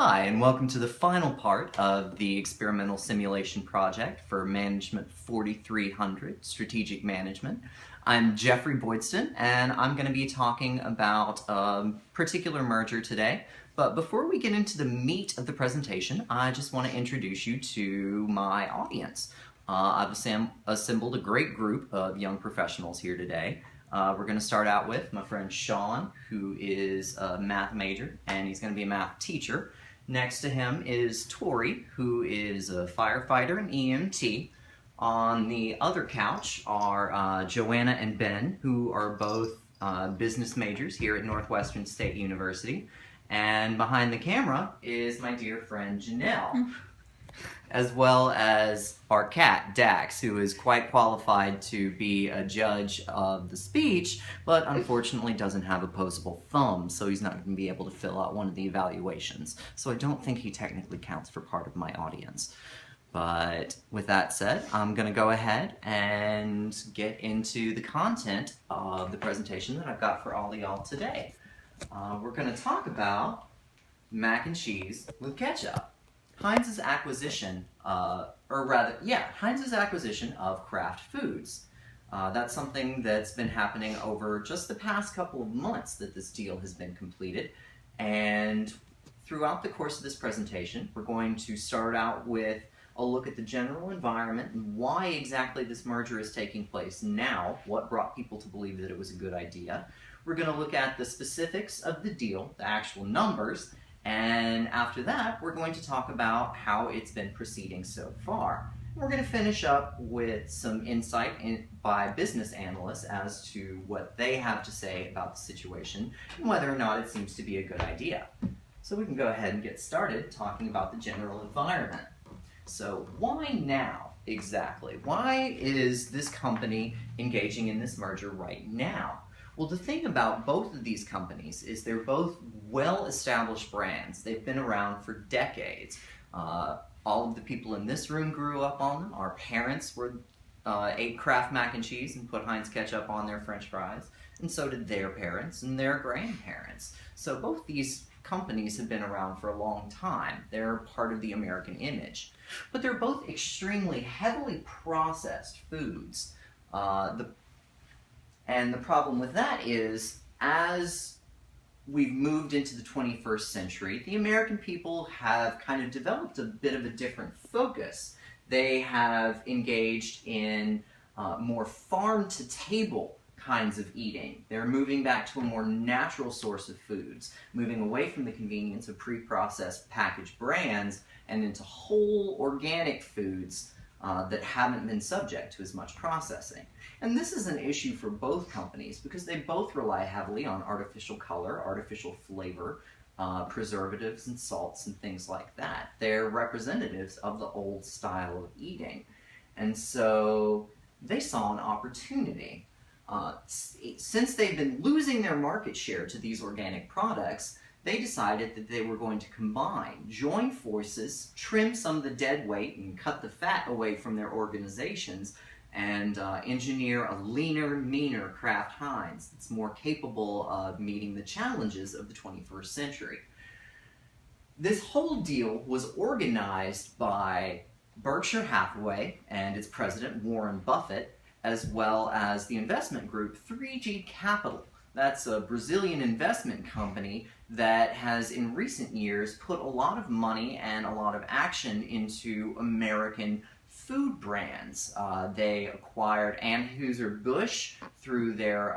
Hi, and welcome to the final part of the experimental simulation project for Management 4300, Strategic Management. I'm Jeffrey Boydstun, and I'm going to be talking about a particular merger today. But before we get into the meat of the presentation, I just want to introduce you to my audience. I've assembled a great group of young professionals here today. We're going to start out with my friend Sean, who is a math major, and he's going to be a math teacher. Next to him is Tori, who is a firefighter and EMT. On the other couch are Joanna and Ben, who are both business majors here at Northwestern State University. And behind the camera is my dear friend Janelle, as well as our cat, Dax, who is quite qualified to be a judge of the speech, but unfortunately doesn't have opposable thumbs, so he's not going to be able to fill out one of the evaluations. So I don't think he technically counts for part of my audience. But with that said, I'm going to go ahead and get into the content of the presentation that I've got for all of y'all today. We're going to talk about mac and cheese with ketchup. Heinz's acquisition, Heinz's acquisition of Kraft Foods. That's something that's been happening over just the past couple of months that this deal has been completed. And throughout the course of this presentation, we're going to start out with a look at the general environment and why exactly this merger is taking place now, what brought people to believe that it was a good idea. We're going to look at the specifics of the deal, the actual numbers, and after that, we're going to talk about how it's been proceeding so far. We're going to finish up with some insight by business analysts as to what they have to say about the situation and whether or not it seems to be a good idea. So we can go ahead and get started talking about the general environment. So why now exactly? Why is this company engaging in this merger right now? Well, the thing about both of these companies is they're both well-established brands. They've been around for decades. All of the people in this room grew up on them. Our parents ate Kraft mac and cheese and put Heinz ketchup on their French fries, and so did their parents and their grandparents. So both these companies have been around for a long time. They're part of the American image. But they're both extremely heavily processed foods. And the problem with that is, as we've moved into the 21st century, the American people have kind of developed a bit of a different focus. They have engaged in more farm-to-table kinds of eating. They're moving back to a more natural source of foods, moving away from the convenience of pre-processed packaged brands and into whole organic foods that haven't been subject to as much processing. And this is an issue for both companies because they both rely heavily on artificial color, artificial flavor, preservatives and salts and things like that. They're representatives of the old style of eating. And so they saw an opportunity. Since they've been losing their market share to these organic products, they decided that they were going to combine, join forces, trim some of the dead weight and cut the fat away from their organizations and engineer a leaner, meaner Kraft Heinz that's more capable of meeting the challenges of the 21st century. This whole deal was organized by Berkshire Hathaway and its president, Warren Buffett, as well as the investment group 3G Capital. That's a Brazilian investment company that has in recent years put a lot of money and a lot of action into American food brands. They acquired Anheuser-Busch through their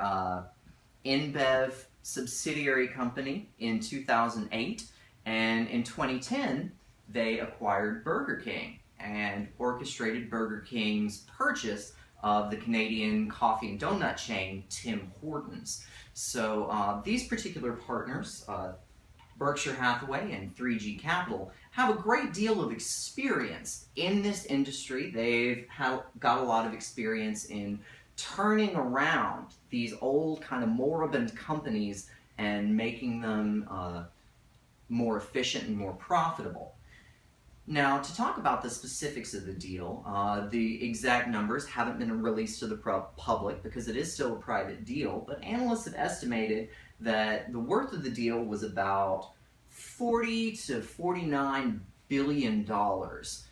InBev subsidiary company in 2008, and in 2010 they acquired Burger King and orchestrated Burger King's purchase of the Canadian coffee and donut chain Tim Hortons. So these particular partners, Berkshire Hathaway and 3G Capital, have a great deal of experience in this industry. They've got a lot of experience in turning around these old kind of moribund companies and making them more efficient and more profitable. Now, to talk about the specifics of the deal, the exact numbers haven't been released to the public because it is still a private deal, but analysts have estimated that the worth of the deal was about 40 to 49 billion dollars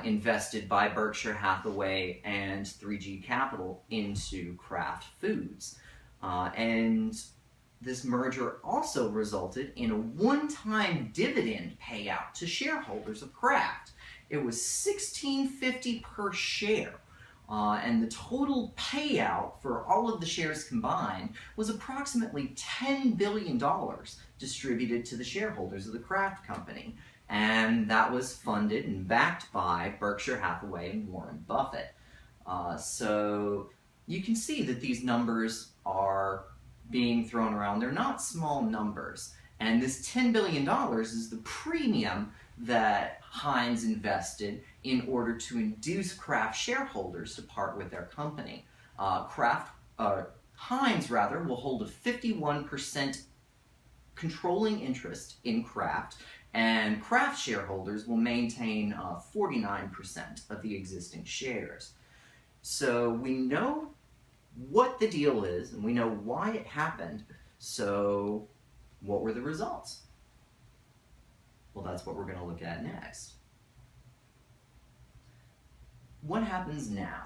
invested by Berkshire Hathaway and 3G Capital into Kraft Foods. And this merger also resulted in a one-time dividend payout to shareholders of Kraft. It was $16.50 per share. And the total payout for all of the shares combined was approximately $10 billion distributed to the shareholders of the Kraft Company. And that was funded and backed by Berkshire Hathaway and Warren Buffett. So you can see that these numbers are being thrown around. They're not small numbers. And this $10 billion is the premium that Heinz invested in order to induce Kraft shareholders to part with their company. Heinz will hold a 51% controlling interest in Kraft, and Kraft shareholders will maintain 49% of the existing shares. So we know what the deal is, and we know why it happened. So what were the results? Well, that's what we're going to look at next. What happens now?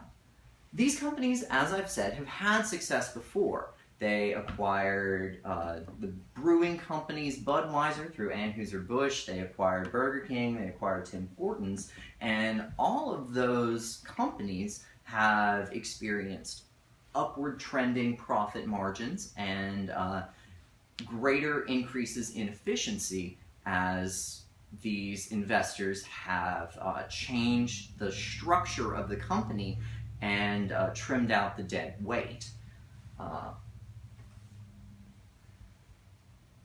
These companies, as I've said, have had success before. They acquired the brewing companies Budweiser through Anheuser-Busch. They acquired Burger King. They acquired Tim Hortons. And all of those companies have experienced upward trending profit margins and greater increases in efficiency as these investors have changed the structure of the company and trimmed out the dead weight.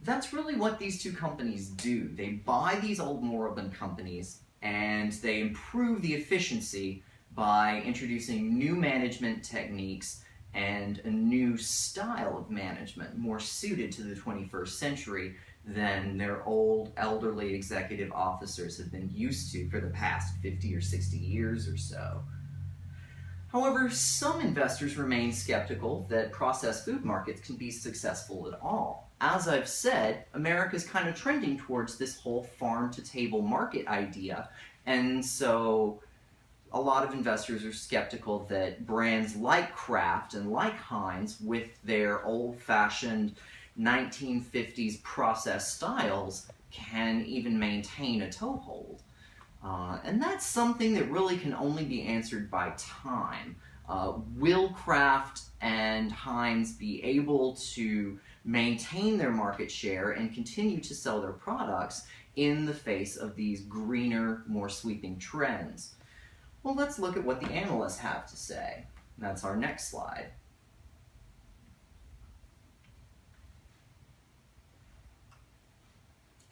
That's really what these two companies do. They buy these old moribund companies and they improve the efficiency by introducing new management techniques and a new style of management more suited to the 21st century than their old elderly executive officers have been used to for the past 50 or 60 years or so. However, some investors remain skeptical that processed food markets can be successful at all. As I've said, America's kind of trending towards this whole farm-to-table market idea, and so a lot of investors are skeptical that brands like Kraft and like Heinz, with their old-fashioned 1950s process styles, can even maintain a toehold. And that's something that really can only be answered by time. Will Kraft and Heinz be able to maintain their market share and continue to sell their products in the face of these greener, more sweeping trends? Well, let's look at what the analysts have to say. That's our next slide.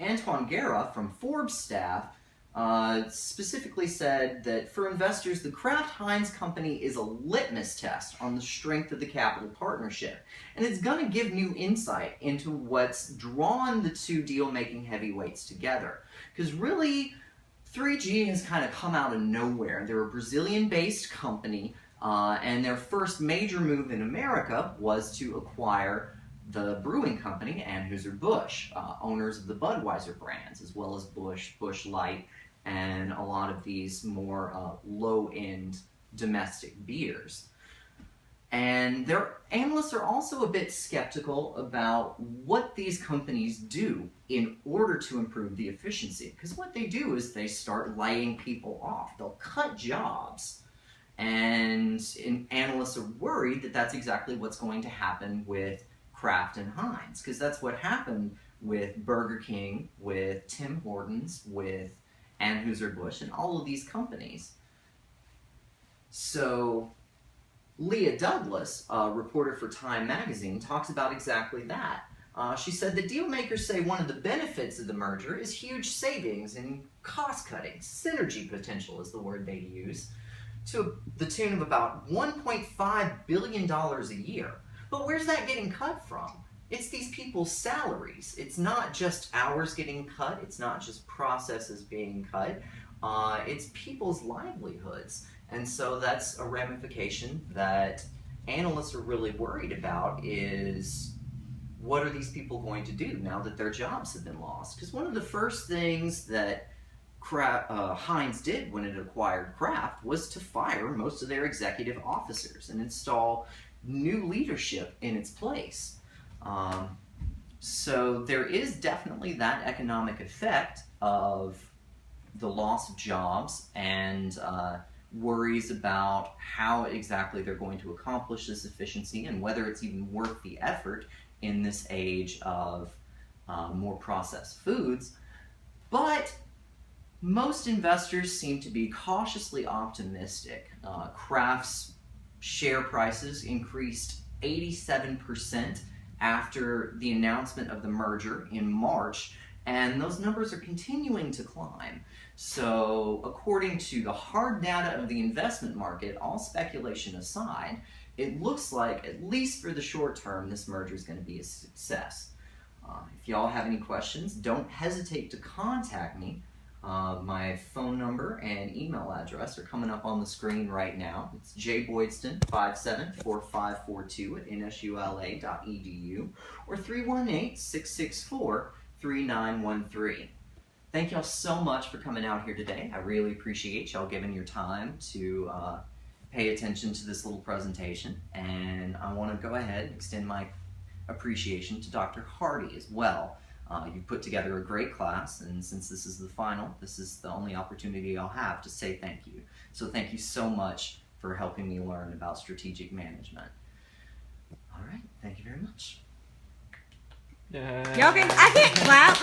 Antoine Guerra from Forbes staff specifically said that for investors, the Kraft-Heinz company is a litmus test on the strength of the capital partnership, and it's going to give new insight into what's drawn the two deal-making heavyweights together. Because really, 3G has kind of come out of nowhere. They're a Brazilian-based company, and their first major move in America was to acquire the brewing company Anheuser-Busch, owners of the Budweiser brands, as well as Busch Light, and a lot of these more low-end domestic beers. And their analysts are also a bit skeptical about what these companies do in order to improve the efficiency. Because what they do is they start laying people off. They'll cut jobs. And analysts are worried that that's exactly what's going to happen with Kraft and Heinz. Because that's what happened with Burger King, with Tim Hortons, with Anheuser-Busch, and all of these companies. So Leah Douglas, a reporter for Time magazine, talks about exactly that. She said the deal makers say one of the benefits of the merger is huge savings and cost cutting. Synergy potential is the word they use, to the tune of about $1.5 billion a year. But where's that getting cut from? It's these people's salaries. It's not just hours getting cut. It's not just processes being cut. It's people's livelihoods. And so that's a ramification that analysts are really worried about, is what are these people going to do now that their jobs have been lost? Because one of the first things that Heinz did when it acquired Kraft was to fire most of their executive officers and install new leadership in its place. So there is definitely that economic effect of the loss of jobs and worries about how exactly they're going to accomplish this efficiency and whether it's even worth the effort in this age of more processed foods. But most investors seem to be cautiously optimistic. Kraft's share prices increased 87% after the announcement of the merger in March, and those numbers are continuing to climb. So according to the hard data of the investment market, all speculation aside, it looks like, at least for the short term, this merger is going to be a success. If y'all have any questions, don't hesitate to contact me. My phone number and email address are coming up on the screen right now. It's jboydstun574542@nsula.edu or 318-664-3913. Thank y'all so much for coming out here today. I really appreciate y'all giving your time to pay attention to this little presentation, and I want to go ahead and extend my appreciation to Dr. Hardy as well. You've put together a great class, and since this is the final, this is the only opportunity I'll have to say thank you. So thank you so much for helping me learn about strategic management. All right, thank you very much. Yeah. Y'all can, I can't clap.